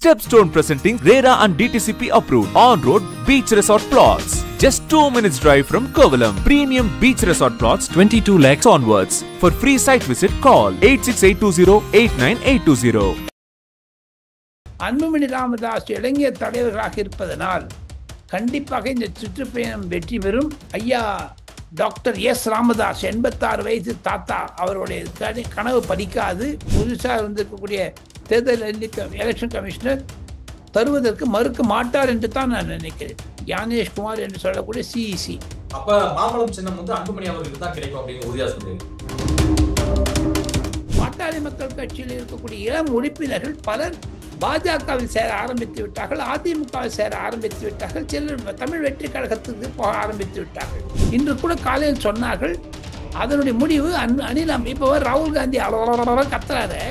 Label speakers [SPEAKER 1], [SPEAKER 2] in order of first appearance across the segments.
[SPEAKER 1] Stepstone presenting RERA and DTCP approved on-road beach resort plots. Just 2 minutes drive from Kovalam. Premium beach resort plots 22 lakhs onwards. For free site visit, call 8682089820.
[SPEAKER 2] Anbumani Ramadoss இளைஞர் தலைவர்களாக இருப்பதனால் கண்டிப்பாக இந்த சுற்றுப்பயணம் வெற்றி பெறும். ஐயா டாக்டர் எஸ் ராமதாஸ் 86 வயசு தாத்தா அவருடைய கனவு பலிக்காது. புதுசாக இருந்திருக்கக்கூடிய தேர்தல் எலெக்ஷன் கமிஷனர் தருவதற்கு மறுக்க மாட்டார் என்று தான் நான் நினைக்கிறேன். ஞானேஷ்குமார் என்று சொல்லக்கூடிய சிஇசி.
[SPEAKER 3] அப்ப மாம்பழம் சின்னம் வந்து அன்புமணி அவர்களுக்கு தான் கிடைக்கும் அப்படின்னு உறுதியா சொல்றீங்க.
[SPEAKER 2] பாட்டாளி மக்கள் கட்சியில் இருக்கக்கூடிய இளம் உறுப்பினர்கள் பலர் பாஜகவில் சேர ஆரம்பித்து விட்டார்கள், அதிமுகவில் சேர ஆரம்பித்து விட்டார்கள், சிலர் தமிழ் வெற்றி கழகத்துக்கு போக ஆரம்பித்து விட்டார்கள். இன்று கூட காலையில் சொன்னார்கள் அதனுடைய முடிவு அனிலம். இப்போ ராகுல் காந்தி அவ்வளோ கத்துறாரு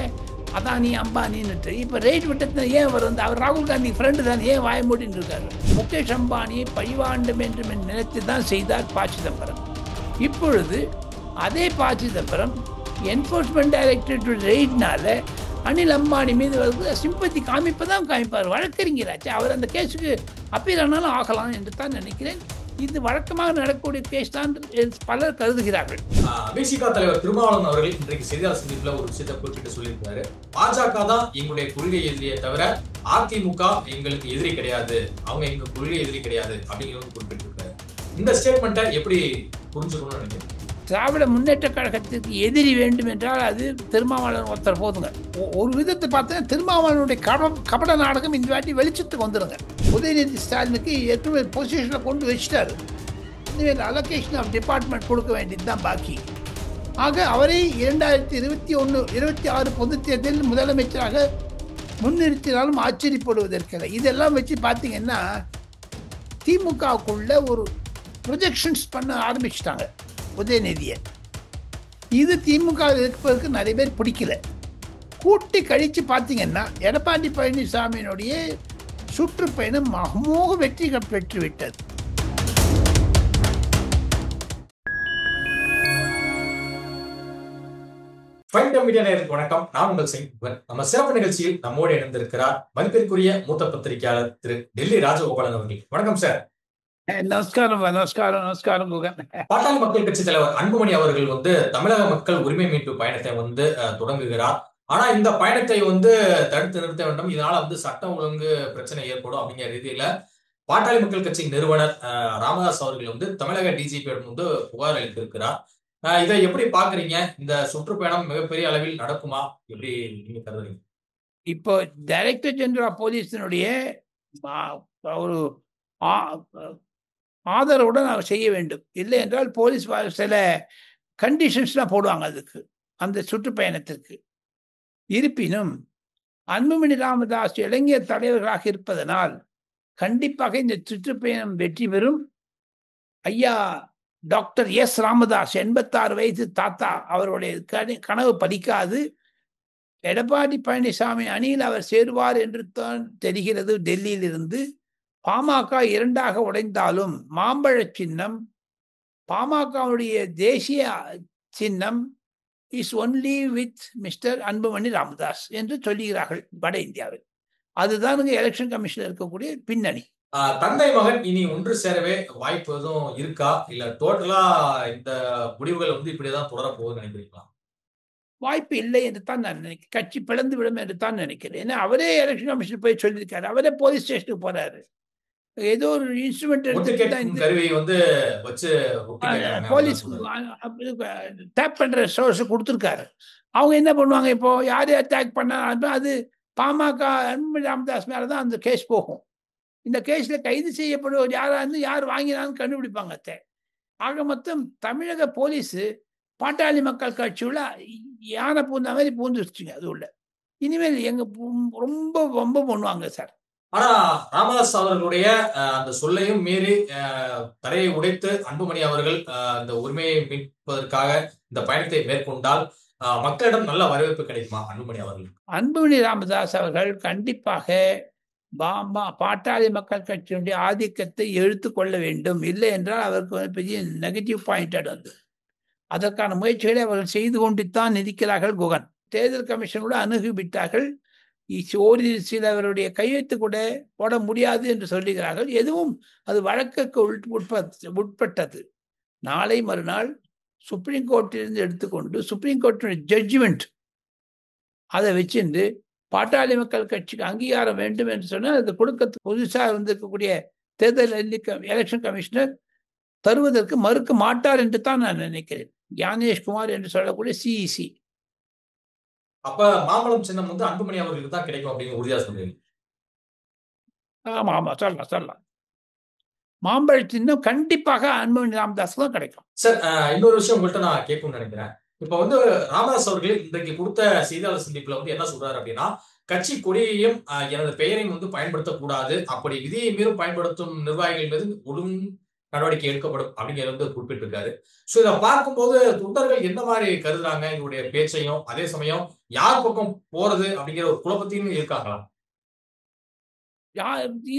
[SPEAKER 2] அதானி அம்பானின்னுட்டு. இப்போ ரேட் விட்டது ஏன் வரும்? அவர் ராகுல் காந்தி ஃப்ரெண்டு தான், ஏன் வாய மூடின்னு இருக்காரு? முகேஷ் அம்பானியை பழிவாண்டும் என்று நினைத்து தான் செய்தார் ப. சிதம்பரம். இப்பொழுது அதே ப. சிதம்பரம் என்ஃபோர்ஸ்மெண்ட் டைரக்டரேட் ரெய்ட்னால அனில் அம்பானி மீது வந்து சிம்பத்தி காமிப்பதான் காமிப்பார். வழக்கறிஞராச்சு, அவர் அந்த கேஸுக்கு அப்பீல் ஆனாலும் ஆகலாம் என்று தான் நினைக்கிறேன். இது வழக்கமாக நடக்கக்கூடிய கேஸ் தான் பலர் கருதுகிறார்கள்.
[SPEAKER 3] விசிக தலைவர் திருமாவளவன் அவர்கள் இன்றைக்கு செய்தியாளர் சந்திப்பில் ஒரு விஷயத்தை குறிப்பிட்டு சொல்லியிருக்காரு. பாஜக தான் எங்களுடைய கொள்கை எதிரியை தவிர அதிமுக எங்களுக்கு எதிரி கிடையாது, அவங்க எங்க கொள்கை எதிரி கிடையாது அப்படிங்கிறது குறிப்பிட்டிருக்காரு. இந்த ஸ்டேட்மெண்ட்டை எப்படி புரிஞ்சுக்கணும்னு நினைக்கிறேன்?
[SPEAKER 2] திராவிட முன்னேற்ற கழகத்திற்கு எதிரி வேண்டும் என்றால் அது திருமாவளவன் ஒருத்தர் போதுங்க. ஒரு விதத்தை பார்த்தீங்கன்னா திருமாவளவனுடைய கபட நாடகம் இந்த வாட்டி வெளிச்சத்துக்கு வந்துடுங்க. உதயநிதி ஸ்டாலினுக்கு ஏற்கனவே பொசிஷனில் கொண்டு வச்சுட்டாரு. இனிமேல் அலோகேஷன் ஆஃப் டிபார்ட்மெண்ட் கொடுக்க வேண்டியது தான் பாக்கி. ஆக அவரை 2021-26 பொதுத் தேர்தலில் முதலமைச்சராக முன்னிறுத்தினாலும் ஆச்சரியப்படுவதற்கில்லை. இதெல்லாம் வச்சு பார்த்தீங்கன்னா திமுகவுக்குள்ள ஒரு ப்ரொஜெக்ஷன்ஸ் பண்ண ஆரம்பிச்சிட்டாங்க உதயநிதியை. இது திமுக இருப்பதற்கு நிறைய பேர் பிடிக்கல. கூட்டி கழித்து பார்த்தீங்கன்னா எடப்பாடி பழனிசாமியினுடைய சுற்றுப்பயணம் அமோக வெற்றி பெற்றுவிட்டது.
[SPEAKER 3] வணக்கம், நான் உங்கள் சிங். நம்ம சிறப்பு நிகழ்ச்சியில் நம்மோடு இணைந்திருக்கிறார் மதிப்பிற்குரிய மூத்த பத்திரிகையாளர் திரு டெல்லி ராஜகோபாலன் அவர்கள். வணக்கம் சார்.
[SPEAKER 2] நமஸ்காரம். நமஸ்காரம் குகன்.
[SPEAKER 3] பாட்டாளி மக்கள் கட்சி தலைவர் அன்புமணி அவர்கள் வந்து தமிழக மக்கள் உரிமை மீட்பு பயணத்தை வந்து தொடங்குகிறார். ஆனா இந்த பயணத்தை வந்து தடுத்து நிறுத்த வேண்டும், இதனால வந்து சட்டம் ஒழுங்கு பிரச்சனை ஏற்படும் அப்படிங்கிற ரீதியில பாட்டாளி மக்கள் கட்சி நிறுவனர் ராமதாஸ் அவர்கள் வந்து தமிழக டிஜிபியிடம் வந்து புகார் அளித்திருக்கிறார். இதை எப்படி பாக்குறீங்க? இந்த சுற்றுப்பயணம் மிகப்பெரிய அளவில் நடக்குமா, எப்படி நீங்க கருதுறீங்க?
[SPEAKER 2] இப்போ டைரக்டர் ஜெனரல் ஆஃப் போலீஸினுடைய ஒரு ஆதரவுடன் அவர் செய்ய வேண்டும். இல்லை என்றால் போலீஸ் சில கண்டிஷன்ஸ்லாம் போடுவாங்க அதுக்கு, அந்த சுற்றுப்பயணத்திற்கு. இருப்பினும் அன்புமணி ராமதாஸ் இளைஞர் தலைவர்களாக இருப்பதனால் கண்டிப்பாக இந்த சுற்றுப்பயணம் வெற்றி பெறும். ஐயா டாக்டர் எஸ் ராமதாஸ் 86 வயசு தாத்தா அவருடைய கனவு பலிக்காது. எடப்பாடி பழனிசாமி அணியில் அவர் சேருவார் என்று தான் தெரிகிறது. டெல்லியில் இருந்து பாமக 2ஆக உடைந்தாலும் மாம்பழ சின்னம் பாமகவுடைய தேசிய சின்னம் is only with mister Anbumani Ramadoss என்று சொல்லுகிறார்கள் வட இந்தியாவில். அதுதான் எலெக்ஷன் கமிஷன் இருக்கக்கூடிய பின்னணி.
[SPEAKER 3] தந்தை மகன் இனி ஒன்று சேரவே வாய்ப்பு எதுவும் இருக்கா, இல்ல டோட்டலா இந்த முடிவுகள் வந்து இப்படிதான் தொடர போகுதுன்னு நினைக்கிறீங்களா?
[SPEAKER 2] வாய்ப்பு இல்லை என்று தான் நான் நினைக்கிறேன். கட்சி பிளந்து விடும் என்று தான் நினைக்கிறேன். ஏன்னா அவரே எலெக்ஷன் கமிஷன் போய் சொல்லியிருக்காரு, அவரே போலீஸ் ஸ்டேஷனுக்கு போறாரு. ஏதோ ஒரு இன்ஸ்ட்ருமெண்ட் போலீஸ் டேப் பண்ற சோர்ஸ் கொடுத்துருக்காரு. அவங்க என்ன பண்ணுவாங்க? இப்போ யாரையும் அட்டாக் பண்ண அது பாமக அன்புமணி ராமதாஸ் மேலதான் அந்த கேஸ் போகும். இந்த கேஸ்ல கைது செய்யப்படுவோர் யாரா இருந்து யார் வாங்கினான்னு கண்டுபிடிப்பாங்க. ஆக மொத்தம் தமிழக போலீஸ் பாட்டாளி மக்கள் கட்சியுள்ள யானை பூந்த மாதிரி பூந்துருச்சுங்க. அது உள்ள இனிமேல் எங்க ரொம்ப ரொம்ப பண்ணுவாங்க சார்.
[SPEAKER 3] ஆனா ராமதாஸ் அவர்களுடைய அந்த சொல்லையும் மீறி தடையை உடைத்து அன்புமணி அவர்கள் இந்த உரிமையை மீட்பதற்காக இந்த பயணத்தை மேற்கொண்டால் மக்களிடம் நல்ல வரவேற்பு கிடைக்குமா அன்புமணி அவர்கள்?
[SPEAKER 2] அன்புமணி ராமதாஸ் அவர்கள் கண்டிப்பாக பாட்டாளி மக்கள் கட்சியினுடைய ஆதிக்கத்தை எடுத்துக்கொள்ள வேண்டும். இல்லை என்றால் அவருக்கு பெரிய நெகட்டிவ் பாயிண்டட் வந்து அதற்கான முயற்சிகளை அவர்கள் செய்து கொண்டுத்தான் இருக்கிறார்கள். குகன் தேர்தல் கமிஷன் கூட அணுகிவிட்டார்கள். ஓரிரு சிலவருடைய கையெழுத்து கூட போட முடியாது என்று சொல்லுகிறார்கள். எதுவும் அது வழக்குக்கு உட்பட்டது. நாளை மறுநாள் சுப்ரீம் கோர்ட்டிலிருந்து எடுத்துக்கொண்டு சுப்ரீம் கோர்ட்டினுடைய ஜட்ஜ்மெண்ட் அதை வச்சிருந்து பாட்டாளி மக்கள் கட்சிக்கு அங்கீகாரம் வேண்டும் என்று சொன்னால் அது கொடுக்க புதுசாக வந்திருக்கக்கூடிய தேர்தல் எலெக்ஷன் கமிஷனர் தருவதற்கு மறுக்க மாட்டார் என்று தான் நான் நினைக்கிறேன். ஞானேஷ்குமார் என்று சொல்லக்கூடிய சிஇசி.
[SPEAKER 3] அப்ப மாம்பழம் சின்னம் வந்து அன்புமணி அவர்களுக்கு தான் கிடைக்கும் அப்படின்னு உறுதியா சொல்றீங்க?
[SPEAKER 2] ஆமா ஆமா சொல்லலாம். மாம்பழ சின்னம் கண்டிப்பாக அன்புமணி ராமதாஸ் தான் கிடைக்கும்.
[SPEAKER 3] சார், இன்னொரு விஷயம் உங்கள்கிட்ட நான் கேட்கணும்னு நினைக்கிறேன். இப்ப வந்து ராமதாஸ் அவர்கள் இன்றைக்கு கொடுத்த செய்தியாளர் சந்திப்புல வந்து என்ன சொல்றாரு அப்படின்னா, கட்சி கொடியையும் எனது பெயரையும் வந்து பயன்படுத்தக்கூடாது, அப்படி விதியை மீறும் பயன்படுத்தும் நிர்வாகிகள் மீது ஒழுங்கு நடவடிக்கை எடுக்கப்படும் அப்படிங்கிறது வந்து குறிப்பிட்டிருக்காரு. சோ இதை பார்க்கும்போது தொண்டர்கள் என்ன மாதிரி கருதுறாங்க இவருடைய பேச்சையும், அதே சமயம் யார் பக்கம் போறது அப்படிங்கிற ஒரு குழப்பத்தையும் இருக்காங்களா?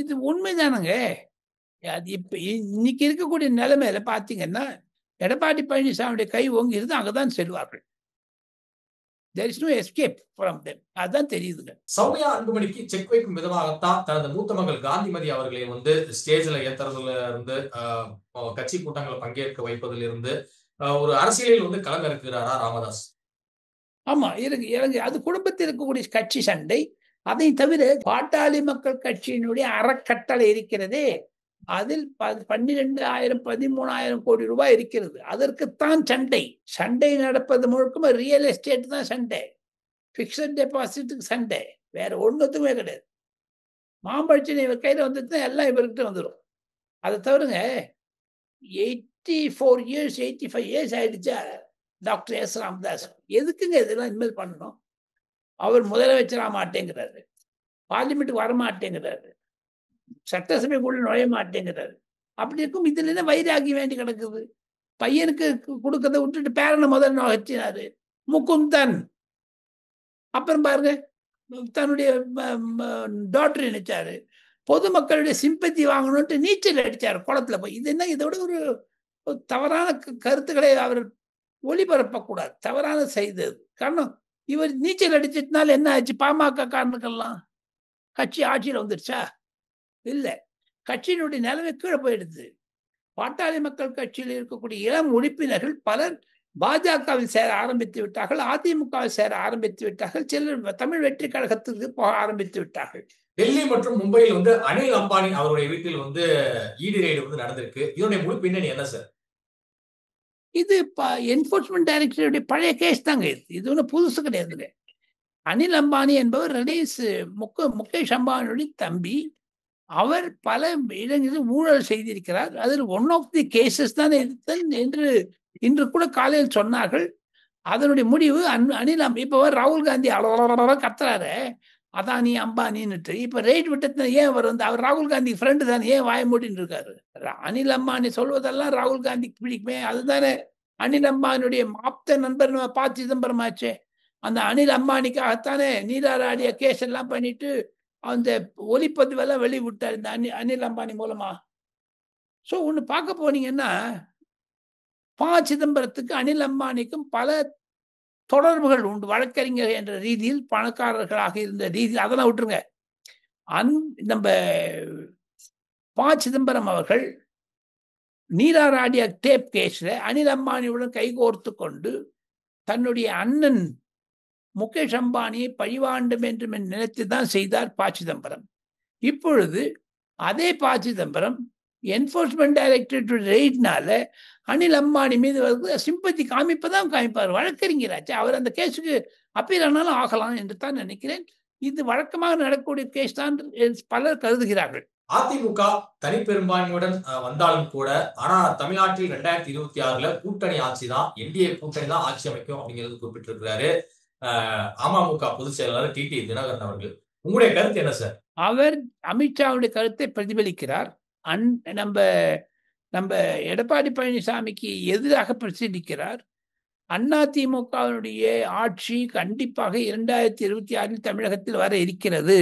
[SPEAKER 2] இது உண்மைதானுங்க. அது இப்ப இன்னைக்கு இருக்கக்கூடிய நிலைமையில பாத்தீங்கன்னா எடப்பாடி பழனிசாமியுடைய கை ஓங்கிருந்து அங்கதான் செல்வார்கள். There is no escape from them. அதான் தெரியுதுங்க.
[SPEAKER 3] சௌமியா அன்புமணிக்கு செக் வைக்கும் விதமாகத்தான் தனது மூத்த மகள் காந்திமதி அவர்களை வந்து ஸ்டேஜ்ல ஏத்துறதுல இருந்து கட்சி கூட்டங்களை பங்கேற்க வைப்பதில் இருந்து ஒரு அரசியலில் வந்து களமிறக்குகிறாரா ராமதாஸ்?
[SPEAKER 2] ஆமா, இறங்கு அது குடும்பத்தில் இருக்கக்கூடிய கட்சி சண்டை. அதை தவிர பாட்டாளி மக்கள் கட்சியினுடைய அறக்கட்டளை இருக்கிறதே, அதில் 12,000 13,000 கோடி ரூபாய் இருக்கிறது. அதற்குத்தான் சண்டை நடப்பது முழுக்க ரியல் எஸ்டேட் தான் சண்டை, பிக்சட் டெபாசிட்டுக்கு சண்டை, வேற ஒன்றுத்துமே கிடையாது. மாம்பழச்சினை இவர் கையில வந்துட்டு எல்லாம் இவர்கிட்ட வந்துடும். அதை தவிரங்க 84 years 85 years ஆயிடுச்சா டாக்டர் எஸ் ராமதாஸ். எதுக்குங்க இதெல்லாம் இனிமேல் பண்ணணும்? அவர் முதலமைச்சராக மாட்டேங்கிறாரு, பார்லிமெண்ட்டுக்கு வர மாட்டேங்கிறாரு, சட்டசபைக்குள்ள நுழைய மாட்டேங்கிறாரு. அப்படி இருக்கும் இதுல என்ன வைராகி வேண்டி கிடக்குது? பையனுக்கு கொடுக்கறத விட்டுட்டு பேரனை முதல் நுழைச்சினாரு முகுந்தன். அப்புறம் பாருங்க தன்னுடைய டாக்டர் நினைச்சாரு பொதுமக்களுடைய சிம்பத்தி வாங்கணும்ட்டு நீச்சல் அடிச்சாரு குளத்துல போய். இது என்ன, இதோட ஒரு தவறான கருத்துக்களை அவர் ஒளிபரப்பக்கூடாது, தவறான செய்தது. காரணம் இவர் நீச்சல் அடிச்சதுனால என்ன ஆச்சு? பாமக காரணக்கெல்லாம் கட்சி ஆட்சியில் வந்துருச்சா? இல்ல, கட்சியினுடைய நிலைமை கீழே போயிடுது. பாட்டாளி மக்கள் கட்சியில் இருக்கக்கூடிய இளம் உறுப்பினர்கள் பலர் பாஜகவில் சேர ஆரம்பித்து விட்டார்கள், அதிமுகவில் சேர ஆரம்பித்து விட்டார்கள், சிலர் தமிழ் வெற்றி கழகத்துக்கு போக ஆரம்பித்து விட்டார்கள்.
[SPEAKER 3] டெல்லி மற்றும் மும்பையில் வந்து அனில் அம்பானி அவருடைய வீட்டில் வந்து ஈடி ரெய்டு வந்து நடந்திருக்கு. இதனுடைய முழு பின்னணி என்ன சார்?
[SPEAKER 2] இது என்போர்ஸ்மெண்ட் டைரக்டருடைய பழைய கேஸ் தாங்க. இது ஒன்றும் புதுசு கிடையாதுங்க. அனில் அம்பானி என்பவர் ரிலையன்ஸ் முகேஷ் அம்பானியுடைய தம்பி. அவர் பல இடங்களில் ஊழல் செய்திருக்கிறார். அதில் ஒன் ஆஃப் தி கேசஸ் தான் என்று இன்று கூட காலையில் சொன்னார்கள். அதனுடைய முடிவு அனில் இப்ப ராகுல் காந்தி அவ்வளோ கத்துறாரு அதானி அம்பானின்னுட்டு. இப்ப ரெய்ட் விட்டது ஏன் அவர் வந்து அவர் ராகுல் காந்தி ஃப்ரெண்டு தானே, ஏன் வாய மூடின்னு இருக்காரு? அனில் அம்பானி சொல்வதெல்லாம் ராகுல் காந்திக்கு பிடிக்குமே, அதுதானே அனில் அம்பானியுடைய ஆப்த நண்பர் ப. சிதம்பரம் ஆச்சே. அந்த அனில் அம்பானிக்காகத்தானே நீராடிய கேஸ் எல்லாம் பண்ணிட்டு அந்த ஒலிப்பதிவெல்லாம் வெளிவிட்டார் இந்த அனில் அம்பானி மூலமா. ஸோ ஒன்று பார்க்க போனீங்கன்னா ப. சிதம்பரத்துக்கு அனில் அம்பானிக்கும் பல தொடர்புகள் உண்டு. வழக்கறிஞர் என்ற ரீதியில், பணக்காரர்களாக இருந்த ரீதியில், அதெல்லாம் விட்டுருங்க. நம்ம ப. சிதம்பரம் அவர்கள் நீராடிய டேப் கேஸ்ல அனில் அம்பானியுடன் கைகோர்த்து கொண்டு தன்னுடைய அண்ணன் முகேஷ் அம்பானியை பழிவாண்டும் என்று நினைத்து தான் செய்தார் ப. சிதம்பரம். இப்பொழுது அதே ப. சிதம்பரம் என்போர்ஸ்மெண்ட் டைரக்டரேட் ரெய்ட்னால அனில் அம்பானி மீது சிம்பத்தி காமிப்பதான் காமிப்பார். வழக்கறிஞராச்சு அவர், அந்த கேஸுக்கு அப்பீல் ஆனாலும் ஆகலாம் என்று தான் நினைக்கிறேன். இது வழக்கமாக நடக்கக்கூடிய கேஸ் தான் பலர் கருதுகிறார்கள்.
[SPEAKER 3] அதிமுக தனிப்பெரும்பான்மையுடன் வந்தாலும் கூட, ஆனா தமிழ்நாட்டில் 2026 கூட்டணி ஆட்சி தான், என்டிஏ கூட்டணி தான் ஆட்சி அமைக்கும் அப்படிங்கிறது குறிப்பிட்டிருக்கிறாரு அமமுக பொதுச் செயலாளர் டிடி தினகரன் அவர்கள். உங்களுடைய கருத்து என்ன சார்?
[SPEAKER 2] அவர் அமித்ஷாவுடைய கருத்தை பிரதிபலிக்கிறார். நம்ம எடப்பாடி பழனிசாமிக்கு எதிராக பிரச்சனிக்கிறார். அதிமுகவினுடைய ஆட்சி கண்டிப்பாக 2026 தமிழகத்தில் வர இருக்கிறது,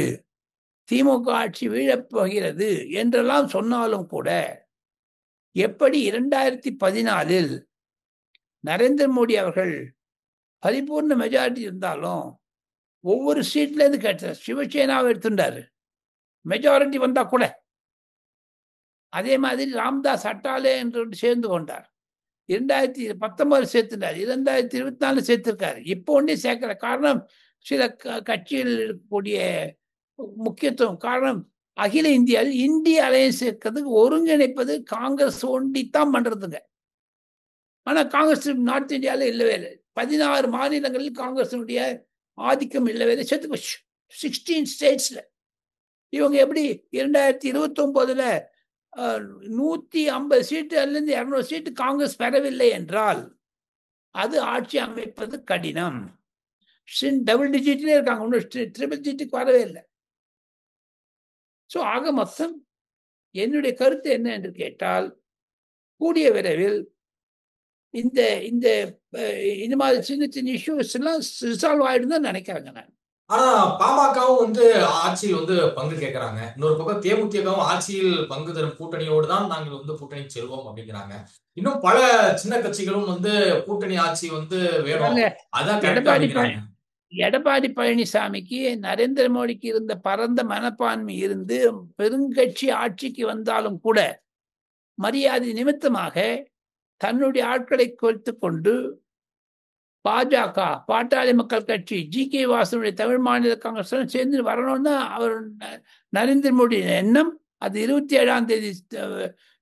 [SPEAKER 2] திமுக ஆட்சி வீழப்போகிறது என்றெல்லாம் சொன்னாலும் கூட, எப்படி 2014 நரேந்திர மோடி அவர்கள் பரிபூர்ண மெஜாரிட்டி இருந்தாலும் ஒவ்வொரு சீட்ல இருந்து கேட்டார். சிவசேனாவை எடுத்துட்டாரு, மெஜாரிட்டி வந்தா கூட. அதே மாதிரி ராம்தாஸ் அட்டாலே என்று சேர்ந்து கொண்டார். 2019 சேர்த்துட்டார், 2024 சேர்த்திருக்காரு. இப்போ ஒன்னே சேர்க்கல. காரணம் சில கட்சிகள் இருக்கக்கூடிய முக்கியத்துவம். காரணம் அகில இந்தியாவில் இந்திய அலையன்ஸ் இருக்கிறதுக்கு ஒருங்கிணைப்பது காங்கிரஸ் ஒண்டி தான் பண்றதுங்க. ஆனா காங்கிரஸ் நார்த் இந்தியாவில் இல்லவே இல்லை. 16 மாநிலங்களில் காங்கிரஸினுடைய ஆதிக்கம் இல்லவே இல்லை, செத்து போச்சு. 16 ஸ்டேட்ஸ்ல. இவங்க எப்படி 2029 150 சீட்டு அல்லது 200 சீட்டு காங்கிரஸ் பெறவில்லை என்றால் அது ஆட்சி அமைப்பது கடினம். டபுள் டிஜிட்லேயே இருக்காங்க, ஒன்றும் ட்ரிபிள் டிஜிட்டுக்கு வரவே இல்லை. ஸோ ஆக மொத்தம் என்னுடைய கருத்து என்ன என்று கேட்டால், கூடிய விரைவில் இந்த இந்த இந்த மாதிரி சின்ன சின்ன இஷ்யூஸ் எல்லாம் ரிசால்வ் ஆயிடும் தான் நினைக்கிறாங்க. நான்
[SPEAKER 3] ஆனா பாமகவும் வந்து ஆட்சியில் வந்து பங்கு கேட்கறாங்க. இன்னொரு பக்கம் தேமுதிகவும் ஆட்சியில் பங்கு தரும் கூட்டணியோடு தான் நாங்கள் வந்து கூட்டணி செல்வோம் அப்படிங்கிறாங்க. இன்னும் பல சின்ன கட்சிகளும் வந்து கூட்டணி ஆட்சி வந்து வேணும், அதான்
[SPEAKER 2] எடப்பாடி பழனிசாமிக்கு நரேந்திர மோடிக்கு இருந்த பரந்த மனப்பான்மை இருந்து பெருங்கட்சி ஆட்சிக்கு வந்தாலும் கூட மரியாதை நிமித்தமாக தன்னுடைய ஆட்களை கொடுத்து கொண்டு பாஜக, பாட்டாளி மக்கள் கட்சி, ஜி.கே. வாசனுடைய தமிழ் மாநில காங்கிரஸ் சேர்ந்து வரணும்னு அவர் நரேந்திர மோடி எண்ணம். அது 27ஆம் தேதி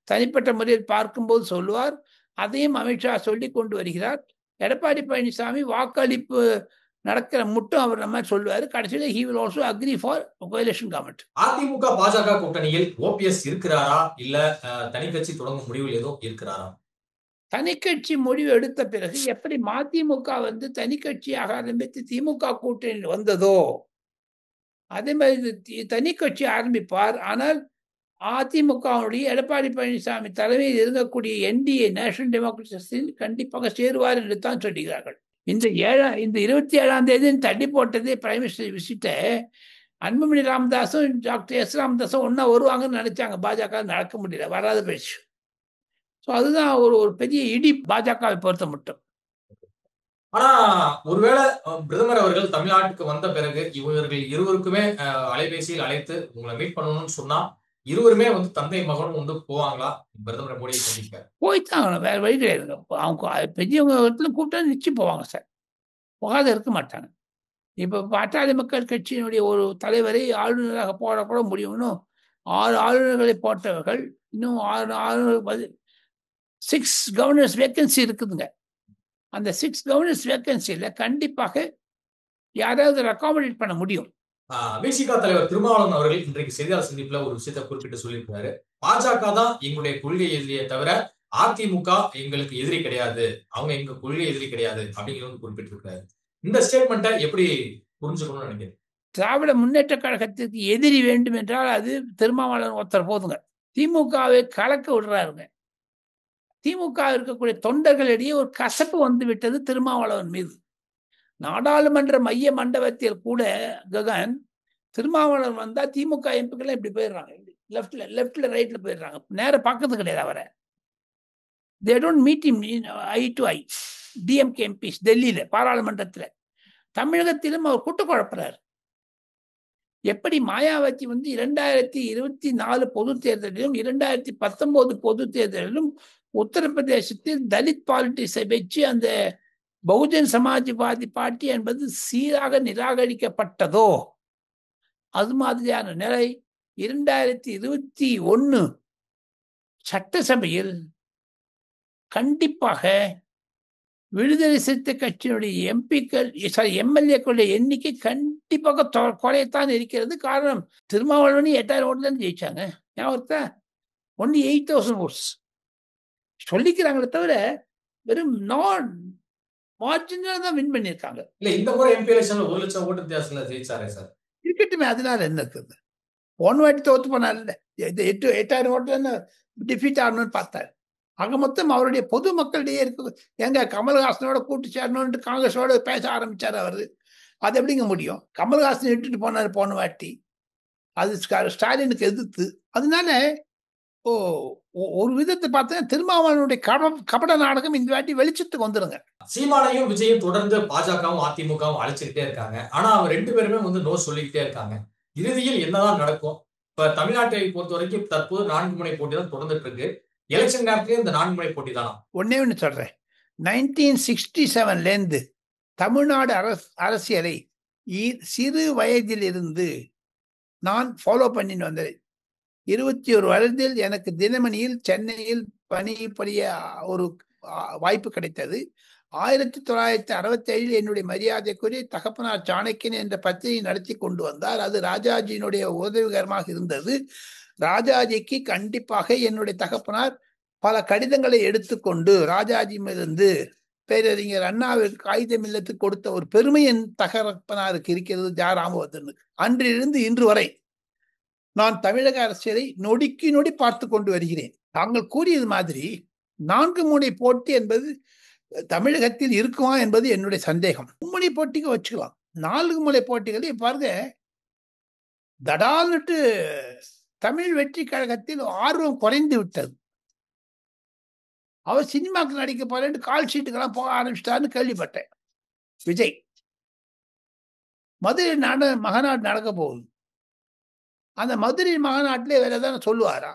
[SPEAKER 2] தனிப்பட்ட முறையில் பார்க்கும்போது சொல்லுவார். அதையும் அமித்ஷா சொல்லி கொண்டு வருகிறார். எடப்பாடி பழனிசாமி வாக்களிப்பு நடக்கிற மட்டும் அவர் நம்ம சொல்லுவார். கடைசியில் he will also agree for coalition government.
[SPEAKER 3] AIADMK BJP கூட்டணியில் ஓபிஎஸ் இருக்கிறாரா இல்ல தனி கட்சி தொடங்கும் முடிவில் ஏதோ இருக்கிறாரா?
[SPEAKER 2] தனி கட்சி முடிவு எடுத்த பிறகு எப்படி மதிமுக வந்து தனி கட்சியாக ஆரம்பித்து திமுக கூட்டணியில் வந்ததோ அதே மாதிரி தனி கட்சி ஆரம்பிப்பார். ஆனால் அதிமுகவுடைய எடப்பாடி பழனிசாமி தலைமையில் இருக்கக்கூடிய என்டிஏ நேஷனல் டெமோக்ரஸில் கண்டிப்பாக சேருவார் என்று தான் சொல்கிறார்கள். இந்த 27ஆம் தேதி தள்ளி போட்டதே பிரைம் மினிஸ்டர் விசிட்ட அன்புமணி ராமதாஸும் டாக்டர் எஸ் ராமதாஸும் ஒன்னா வருவாங்கன்னு நினைச்சாங்க. பாஜக நடக்க முடியல, வராத போயிடுச்சு. ஸோ அதுதான் ஒரு பெரிய இடி பாஜகவை பொறுத்த மட்டும்.
[SPEAKER 3] ஆனா ஒருவேளை பிரதமர் அவர்கள் தமிழ்நாட்டுக்கு வந்த பிறகு இவர்கள் இருவருக்குமே அலைபேசியில் அழைத்து உங்களை மீட் பண்ணணும்னு சொன்னா இருவருமே வந்து தந்தை மகனும் வந்து போவாங்களா பிரதமர் மோடியை சந்திக்க?
[SPEAKER 2] போய்த்தாங்க, வேற வழி கிடையாது. அவங்க பெரியவங்க கூப்பிட்டா நிச்சயம் போவாங்க சார், போகாத இருக்க மாட்டாங்க. இப்போ பாட்டாளி மக்கள் கட்சியினுடைய ஒரு தலைவரை ஆளுநராக போடக்கூட முடியும்னு 6 ஆளுநர்களை போட்டவர்கள், இன்னும் 6 கவர்னர்ஸ் வேக்கன்சி இருக்குதுங்க. அந்த 6 கவர்னர்ஸ் வேக்கன்சியில் கண்டிப்பாக யாராவது அகாமடேட் பண்ண முடியும்.
[SPEAKER 3] விசிக தலைவர் திருமாவளவன் அவர்கள் இன்றைக்கு செய்தியாளர் சந்திப்புல ஒரு விஷயத்தை குறிப்பிட்டு சொல்லியிருக்காரு. பாஜக தான் எங்களுடைய கொள்கை எதிரியை தவிர அதிமுக எங்களுக்கு எதிரி கிடையாது, அவங்க எங்க கொள்கை எதிரி கிடையாது அப்படிங்கிறது குறிப்பிட்டிருக்காரு. இந்த ஸ்டேட்மெண்ட்டை எப்படி புரிஞ்சுக்கணும்னு நினைக்கிறேன்?
[SPEAKER 2] திராவிட முன்னேற்ற கழகத்திற்கு எதிரி வேண்டும் என்றால் அது திருமாவளவன் ஒருத்தர் போதுங்க. திமுகவை கலக்க விடுறாருங்க. திமுக இருக்கக்கூடிய தொண்டர்களிடையே ஒரு கசப்பு வந்து விட்டது திருமாவளவன் மீது. நாடாளுமன்ற மைய மண்டபத்தில் கூட ககன் திருமாவளவன் வந்தா திமுக எம்பிக்கெல்லாம் இப்படி போயிடுறாங்க, லெப்ட்ல ரைட்ல போயிடுறாங்க, நேரம் பார்க்கறது கிடையாது அவரை. they don't meet him eye to eye. DMK MPs டெல்லியில பாராளுமன்றத்தில், தமிழகத்திலும் அவர் கூட்டு குழப்பறாரு. எப்படி மாயாவதி வந்து 2024 பொது தேர்தலிலும் 2019 பொது தேர்தலிலும் உத்தரப்பிரதேசத்தில் தலித் பாலிட்டிக்ஸை வச்சு அந்த பகுஜன் சமாஜ்வாதி பார்ட்டி என்பது சீராக நிராகரிக்கப்பட்டதோ அது மாதிரியான நிலை 2021 சட்டசபையில் கண்டிப்பாக விடுதலை சிறுத்தை கட்சியினுடைய எம்எல்ஏக்களுடைய எண்ணிக்கை கண்டிப்பாக குறையத்தான் இருக்கிறது. காரணம் திருமாவளவன் 8000 ஓட்டுல ஜெயிச்சாங்க. ஞாபகத்தா ஒன்லி 8000 votes சொல்லிக்கிறாங்களே தவிர வெறும் மார்ஜினா தான் வின் பண்ணியிருக்காங்க.
[SPEAKER 3] இல்ல இந்த முறை எம்பி எலெக்ஷன்ல 1 லட்சம் ஓட்டு வித்தியாசத்துல ஜெயிச்சாரே சார்.
[SPEAKER 2] இருக்கட்டுமே, அதனால என்ன இருக்குது? போன வாட்டி தோத்து போனார், 8000 ஓட்டுல டிஃபீட் ஆகணும்னு பார்த்தாரு. ஆக மொத்தம் அவருடைய பொது மக்களிடையே இருக்கு. எங்க கமல்ஹாசனோட கூட்டு சேரணும்னு காங்கிரஸோட பேச ஆரம்பிச்சாரு அவரு. அது எப்படிங்க முடியும்? கமல்ஹாசன் இட்டுட்டு போனாரு போன வாட்டி, அது ஸ்டாலினுக்கு எதிர்த்து. அதனால ஒரு விதத்தை பார்த்தா திருமாவளவனுடைய கபட நாடகம் இந்த வாட்டி வெளிச்சத்துக்கு வந்துருங்க.
[SPEAKER 3] சீமானையும் விஜயும் தொடர்ந்து பாஜகவும் அதிமுகவும் அழைச்சுக்கிட்டே இருக்காங்க. ஆனா அவங்க 2 பேருமே வந்து நோ சொல்லிக்கிட்டே இருக்காங்க. இறுதியில் என்னதான் நடக்கும்? இப்ப தமிழ்நாட்டை பொறுத்த வரைக்கும் தற்போது 4 முனை போட்டி தான் தொடர்ந்துட்டு இருக்கு. எலெக்ஷன் நேரத்திலேயே இந்த 4 முனை போட்டி தானா?
[SPEAKER 2] ஒன்னே ஒன்று சொல்றேன். 1967 தமிழ்நாடு அரசியலை சிறு வயதிலிருந்து நான் ஃபாலோ பண்ணின்னு வந்தேன். 21 வயதில் எனக்கு தினமணியில் சென்னையில் பணிபுரிய ஒரு வாய்ப்பு கிடைத்தது. 1967 என்னுடைய மரியாதைக்குரிய தகப்பனார் சாணக்கியன் என்ற பத்திரிகை நடத்தி கொண்டு வந்தார். அது ராஜாஜியினுடைய உதவிகரமாக இருந்தது. ராஜாஜிக்கு கண்டிப்பாக என்னுடைய தகப்பனார் பல கடிதங்களை எடுத்துக்கொண்டு ராஜாஜியிலிருந்து பேரறிஞர் அண்ணாவிற்கு காகிதம் இல்லத்துக்கு கொடுத்த ஒரு பெருமை என் தகப்பனாருக்கு இருக்கிறது. ஜாராமவர்தனுக்கு அன்றிலிருந்து இன்று வரை நான் தமிழக அரசியலை நொடிக்கு நொடி பார்த்து கொண்டு வருகிறேன். தாங்கள் கூறியது மாதிரி 4 முனை போட்டி என்பது தமிழகத்தில் இருக்குமா என்பது என்னுடைய சந்தேகம். மும்முனை போட்டிக்கு வச்சுக்கலாம். 4 முனை போட்டிகளை பாருங்க, தடால்னுட்டு தமிழ் வெற்றி கழகத்தில் ஆர்வம் குறைந்து விட்டது. அவர் சினிமாக்கு நடிக்க போறேன் கால் ஷீட்டுக்கெல்லாம் போக ஆரம்பிச்சிட்டாருன்னு கேள்விப்பட்டேன். விஜய் மதுரை மகநாடு நடக்க போகுது. அந்த மதுரை மகநாட்டிலே வேற ஏதாவது சொல்லுவாரா?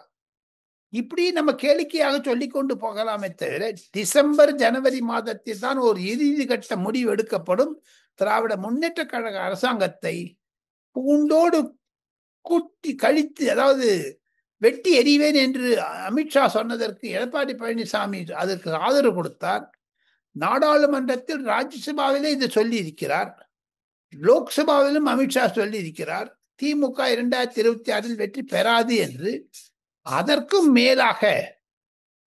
[SPEAKER 2] இப்படி நம்ம கேளிக்கையாக சொல்லி கொண்டு போகலாமே தவிர டிசம்பர் ஜனவரி மாதத்தில் தான் ஒரு இறுதி கட்ட முடிவு எடுக்கப்படும். திராவிட முன்னேற்ற கழக அரசாங்கத்தை பூண்டோடு கூட்டி கழித்து, அதாவது வெட்டி எறிவேன் என்று அமித்ஷா சொன்னதற்கு எடப்பாடி பழனிசாமி அதற்கு ஆதரவு கொடுத்தார். நாடாளுமன்றத்தில் ராஜ்யசபாவிலே இது சொல்லி இருக்கிறார். லோக்சபாவிலும் அமித்ஷா சொல்லி இருக்கிறார் திமுக 2026 வெற்றி பெறாது என்று. அதற்கும் மேலாக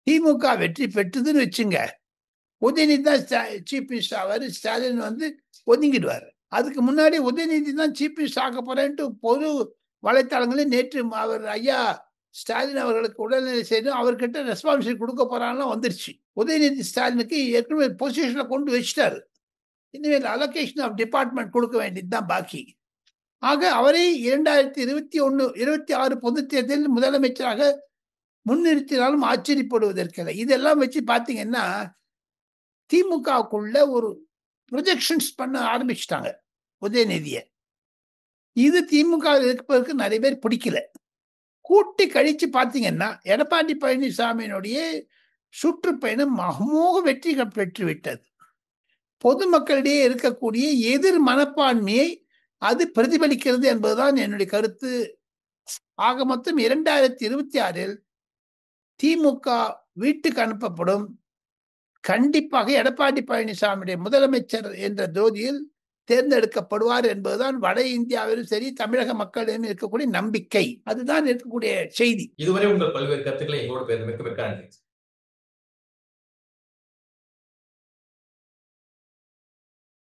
[SPEAKER 2] திமுக வெற்றி பெற்றதுன்னு வச்சுங்க, உதயநிதி தான் சீஃப் மினிஸ்டர் ஆவார். ஸ்டாலின் வந்து ஒதுங்கிடுவார். அதுக்கு முன்னாடி உதயநிதி தான் சீஃப் மினிஸ்டர் ஆக போறேன்ட்டு பொது வலைத்தளங்களில் நேற்று அவர் ஐயா ஸ்டாலின் அவர்களுக்கு உடல்நிலை செய்து அவர்கிட்ட ரெஸ்பான்சிபிலிட்டி கொடுக்க போறான்னு வந்துருச்சு. உதயநிதி ஸ்டாலினுக்கு ஏற்கனவே பொசிஷன்ல கொண்டு வச்சுட்டாரு. இனிமேல் அலோகேஷன் ஆஃப் டிபார்ட்மெண்ட் கொடுக்க வேண்டியது தான் பாக்கி. ஆக அவரை 2026 பொதுத் தேர்தலில் முதலமைச்சராக முன்னிறுத்தினாலும் ஆச்சரியப்படுவதற்கில்லை. இதெல்லாம் வச்சு பார்த்தீங்கன்னா திமுகவுக்குள்ள ஒரு ப்ரொஜெக்ஷன்ஸ் பண்ண ஆரம்பிச்சுட்டாங்க உதயநிதியை. இது திமுக இருப்பதற்கு நிறைய பேர் பிடிக்கல. கூட்டி கழிச்சு பார்த்தீங்கன்னா எடப்பாடி பழனிசாமியினுடைய சுற்றுப்பயணம் அமோக வெற்றி பெற்றுவிட்டது. பொதுமக்களிடையே இருக்கக்கூடிய எதிர் மனப்பான்மையை அது பிரதிபலிக்கிறது என்பதுதான் என்னுடைய கருத்து. ஆக மொத்தம் 2026 திமுக வீட்டுக்கு அனுப்பப்படும். கண்டிப்பாக எடப்பாடி பழனிசாமியுடைய முதலமைச்சர் என்ற ஜோதியில் தேர்ந்தெடுக்கப்படுவார் என்பதுதான் வட இந்தியாவிலும் சரி தமிழக மக்களிடம் இருக்கக்கூடிய நம்பிக்கை. அதுதான் இருக்கக்கூடிய செய்தி.
[SPEAKER 3] இதுவரை உங்கள் பல்வேறு கருத்துக்களை எங்களோட மிக்க நன்றி.